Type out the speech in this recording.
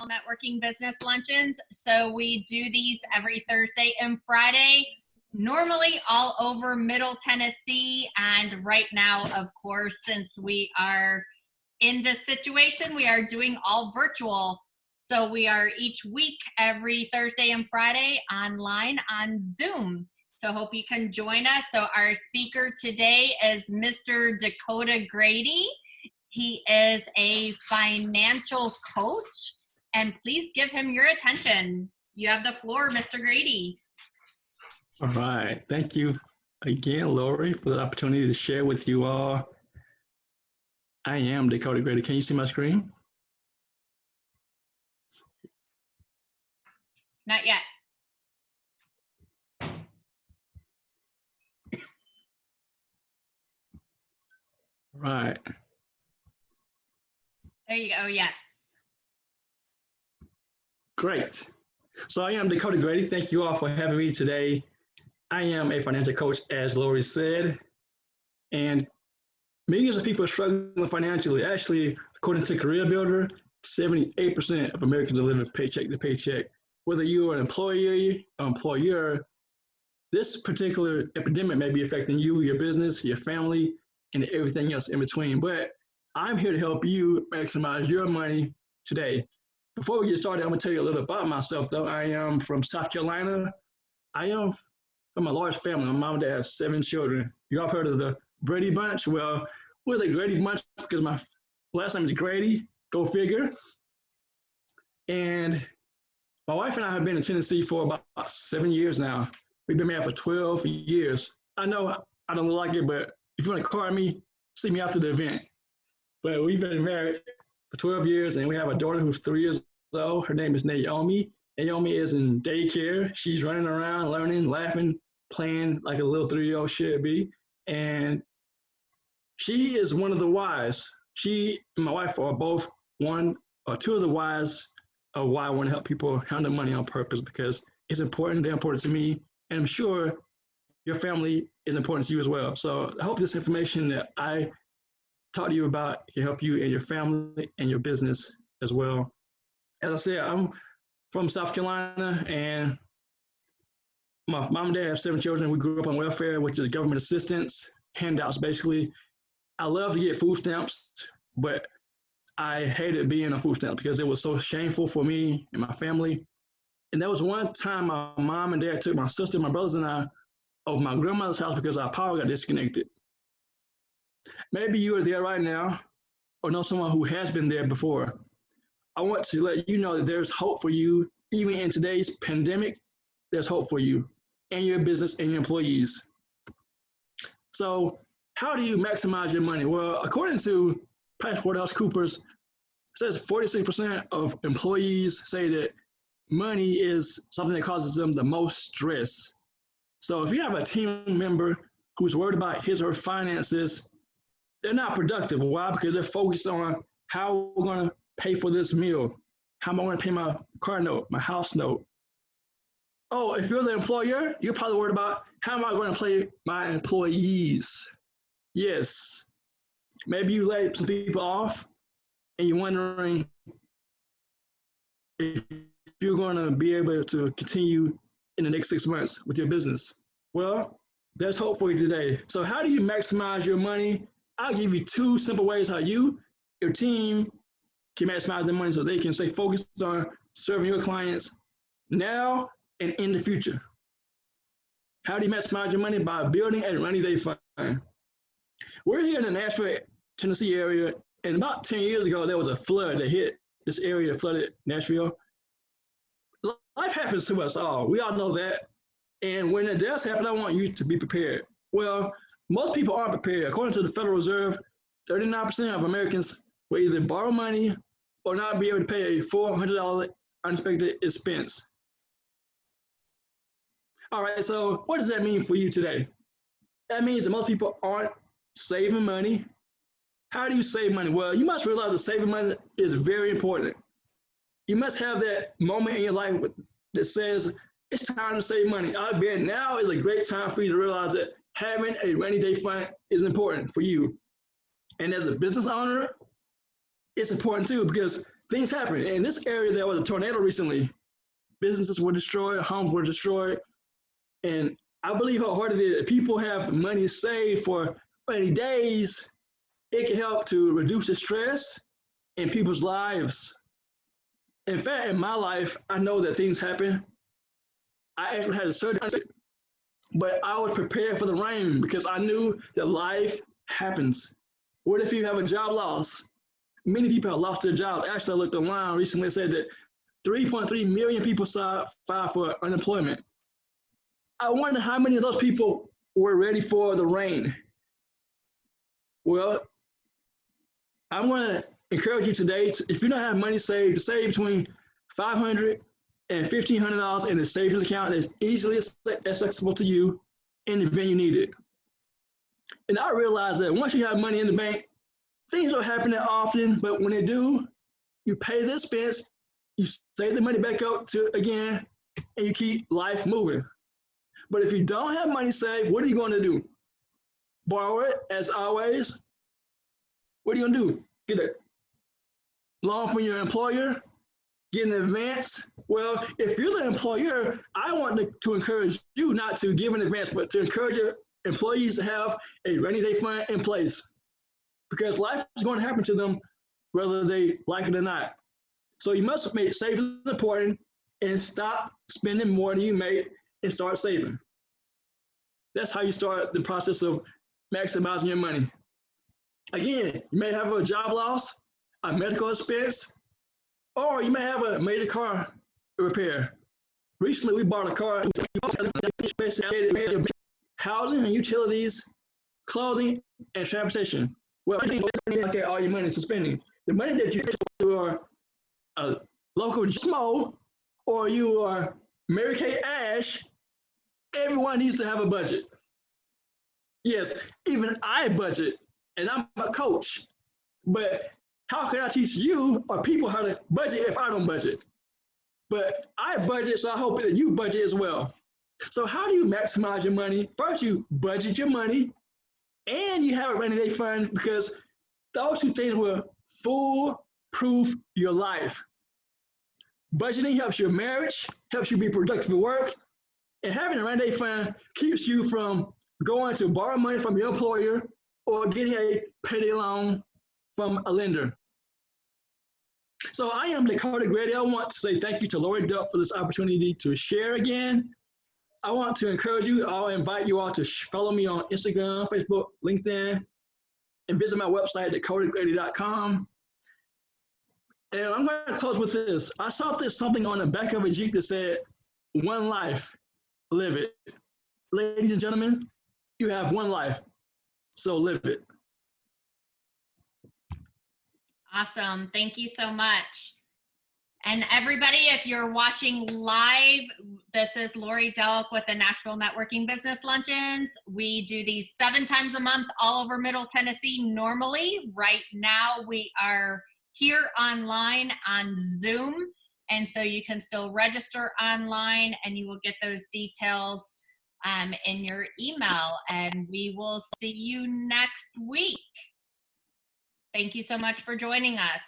Nashville Networking Business Luncheons. So we do these every Thursday and Friday, normally all over Middle Tennessee. And right now, of course, since we are in this situation, we are doing all virtual. So we are each week, every Thursday and Friday online on Zoom. So hope you can join us. So our speaker today is Mr. Dakota Grady. He is a financial coach, and please give him your attention. You have the floor, Mr. Grady. All right. Thank you again, Lori, for the opportunity to share with you all. I am Dakota Grady. Can you see my screen? Not yet. Right. There you go. Yes. Great. So I am Dakota Grady. Thank you all for having me today. I am a financial coach, as Lori said, and millions of people are struggling financially. Actually, according to Career Builder, 78% of Americans are living paycheck to paycheck. Whether you are an employee or employer, this particular epidemic may be affecting you, your business, your family, and everything else in between. But I'm here to help you maximize your money today. Before we get started, I'm going to tell you a little about myself, though. I am from South Carolina. I am from a large family. My mom and dad have 7 children. You all heard of the Brady Bunch? Well, we're the Grady Bunch because my last name is Grady. Go figure. And my wife and I have been in Tennessee for about 7 years now. We've been married for 12 years. I know I don't look like it, but if you want to call me, see me after the event. But we've been married for 12 years, and we have a daughter who's 3 years old. Her name is Naomi. Naomi is in daycare. She's running around, learning, laughing, playing like a little 3-year-old should be. And she is one of the whys. She and my wife are both one or two of the whys of why I want to help people handle money on purpose, because it's important. They're important to me. And I'm sure your family is important to you as well. So I hope this information that I talk to you about can help you and your family and your business as well. As I said, I'm from South Carolina, and my mom and dad have 7 children. We grew up on welfare, which is government assistance, handouts basically. I love to get food stamps, but I hated being on food stamps because it was so shameful for me and my family. And there was one time my mom and dad took my sister, my brothers, and I over my grandmother's house because our power got disconnected. Maybe you are there right now or know someone who has been there before. I want to let you know that there's hope for you. Even in today's pandemic, there's hope for you and your business and your employees. So how do you maximize your money? Well, according to PricewaterhouseCoopers, it says 46% of employees say that money is something that causes them the most stress. So if you have a team member who's worried about his or her finances, they're not productive. Why? Because they're focused on how we're going to pay for this meal. How am I going to pay my car note, my house note? Oh, if you're the employer, you're probably worried about how am I going to pay my employees? Yes. Maybe you laid some people off and you're wondering if you're going to be able to continue in the next 6 months with your business. Well, there's hope for you today. So how do you maximize your money? I'll give you 2 simple ways how you, your team, can maximize their money so they can stay focused on serving your clients now and in the future. How do you maximize your money? By building a rainy day fund. We're here in the Nashville, Tennessee area, and about 10 years ago, there was a flood that hit this area that flooded Nashville. Life happens to us all. We all know that. And when it does happen, I want you to be prepared. Well, most people aren't prepared. According to the Federal Reserve, 39% of Americans will either borrow money or not be able to pay a $400 unexpected expense. All right, so what does that mean for you today? That means that most people aren't saving money. How do you save money? Well, you must realize that saving money is very important. You must have that moment in your life that says, it's time to save money. I bet now is a great time for you to realize that having a rainy day fund is important for you. And as a business owner, it's important too, because things happen. In this area, there was a tornado recently. Businesses were destroyed, homes were destroyed. And I believe wholeheartedly that people have money saved for rainy days. It can help to reduce the stress in people's lives. In fact, in my life, I know that things happen. I actually had a surgery, but I was prepared for the rain because I knew that life happens. What if you have a job loss? Many people have lost their jobs. Actually, I looked online recently and said that 3.3 million people filed for unemployment. I wonder how many of those people were ready for the rain. Well, I'm going to encourage you today, if you don't have money saved, to save between $500 and $1,500 in a savings account that's easily accessible to you in the event you need it. And I realize that once you have money in the bank, things don't happen that often, but when they do, you pay the expense, you save the money back up to again, and you keep life moving. But if you don't have money saved, what are you going to do? Borrow it, as always. What are you going to do? Get a loan from your employer? Get an advance? Well, if you're the employer, I want to encourage you not to give an advance, but to encourage your employees to have a rainy day fund in place, because life is going to happen to them whether they like it or not. So you must make saving important and stop spending more than you make and start saving. That's how you start the process of maximizing your money. Again, you may have a job loss, a medical expense, or you may have a major car repair. Recently, we bought a car, housing and utilities, clothing, and transportation. Well, allocate all your money to spending. The money that you are a local Smo or you are Mary Kay Ash, everyone needs to have a budget. Yes, even I budget, and I'm a coach. But how can I teach you or people how to budget if I don't budget? But I budget, so I hope that you budget as well. So how do you maximize your money? First, you budget your money, and you have a rainy day fund, because those two things will foolproof your life. Budgeting helps your marriage, helps you be productive at work, and having a rainy day fund keeps you from going to borrow money from your employer or getting a payday loan from a lender. So I am Dakota Grady. I want to say thank you to Lori Duck for this opportunity to share again. I want to encourage you, I'll invite you all to follow me on Instagram, Facebook, LinkedIn, and visit my website, dakotagrady.com. And I'm going to close with this. I saw something on the back of a Jeep that said, "One life, live it." Ladies and gentlemen, you have one life, so live it. Awesome. Thank you so much. And everybody, if you're watching live, this is Lori Delk with the Nashville Networking Business Luncheons. We do these 7 times a month all over Middle Tennessee normally. Right now, we are here online on Zoom. And so you can still register online and you will get those details in your email. And we will see you next week. Thank you so much for joining us.